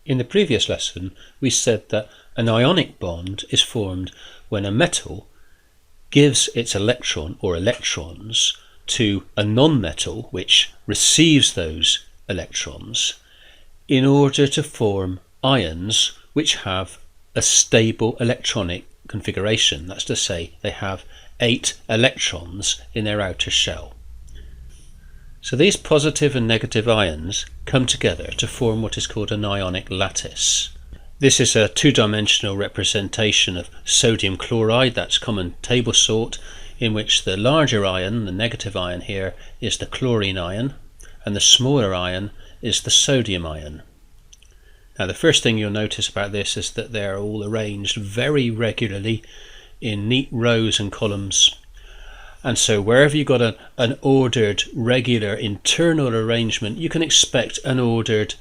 In the previous lesson we said that an ionic bond is formed when a metal gives its electron or electrons to a non-metal which receives those electrons in order to form ions which have a stable electronic configuration. That's to say, they have 8 electrons in their outer shell. So these positive and negative ions come together to form what is called an ionic lattice. This is a two-dimensional representation of sodium chloride, that's common table salt, in which the larger ion, the negative ion here, is the chlorine ion, and the smaller ion is the sodium ion. Now the first thing you'll notice about this is that they're all arranged very regularly in neat rows and columns. And so wherever you've got an ordered, regular internal arrangement, you can expect an ordered,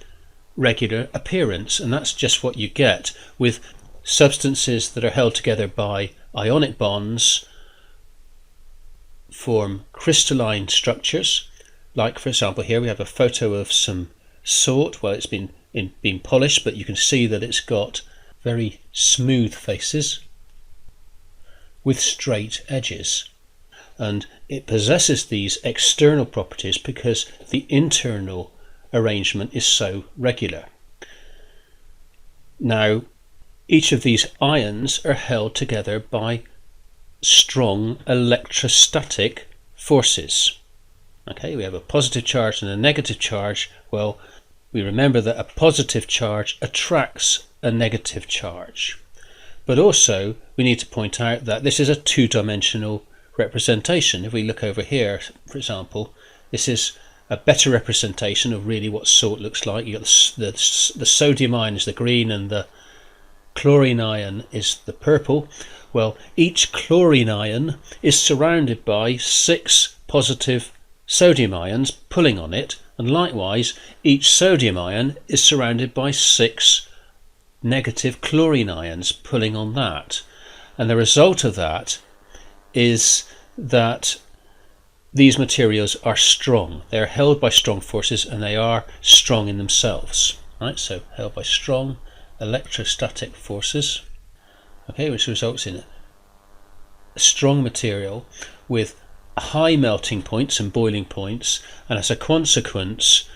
regular appearance. And that's just what you get with substances that are held together by ionic bonds, form crystalline structures. Like, for example, here we have a photo of some salt. Well, it's been polished, but you can see that it's got very smooth faces with straight edges. And it possesses these external properties because the internal arrangement is so regular. Now, each of these ions are held together by strong electrostatic forces. Okay, we have a positive charge and a negative charge. Well, we remember that a positive charge attracts a negative charge. But also, we need to point out that this is a two-dimensional representation. If we look over here, for example, this is a better representation of really what salt looks like. You got the sodium ion is the green and the chlorine ion is the purple. Well, each chlorine ion is surrounded by 6 positive sodium ions pulling on it, and likewise each sodium ion is surrounded by 6 negative chlorine ions pulling on that. And the result of that is that these materials are strong. They're held by strong forces and they are strong in themselves. Right? So held by strong electrostatic forces, okay, which results in a strong material with high melting points and boiling points, and as a consequence,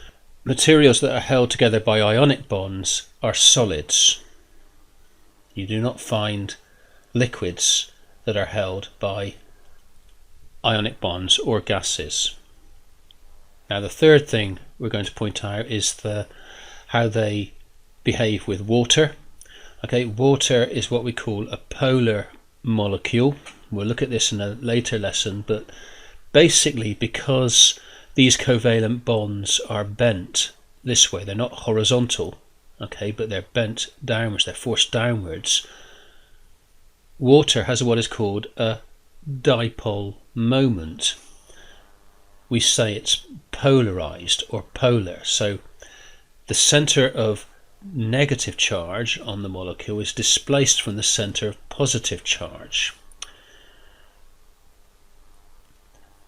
materials that are held together by ionic bonds are solids. You do not find liquids that are held by ionic bonds or gases. Now the third thing we're going to point out is how they behave with water. Okay, water is what we call a polar molecule. We'll look at this in a later lesson, but basically because these covalent bonds are bent this way, they're not horizontal, okay, but they're bent downwards, they're forced downwards. Water has what is called a dipole moment. We say it's polarized or polar, so the center of negative charge on the molecule is displaced from the center of positive charge.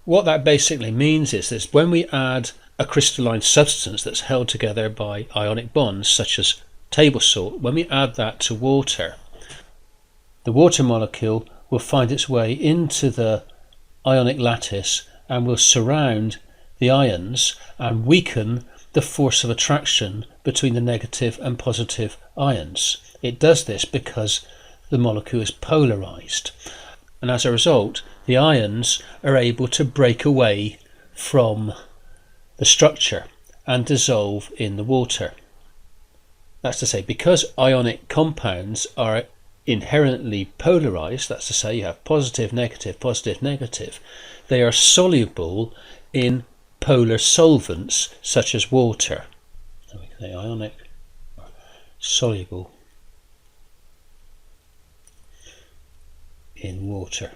What that basically means is that when we add a crystalline substance that's held together by ionic bonds, such as table salt, when we add that to water, the water molecule will find its way into the ionic lattice and will surround the ions and weaken the force of attraction between the negative and positive ions. It does this because the molecule is polarized, and as a result the ions are able to break away from the structure and dissolve in the water. That's to say, because ionic compounds are inherently polarized, that's to say you have positive, negative, they are soluble in polar solvents such as water. So we say ionic, soluble in water.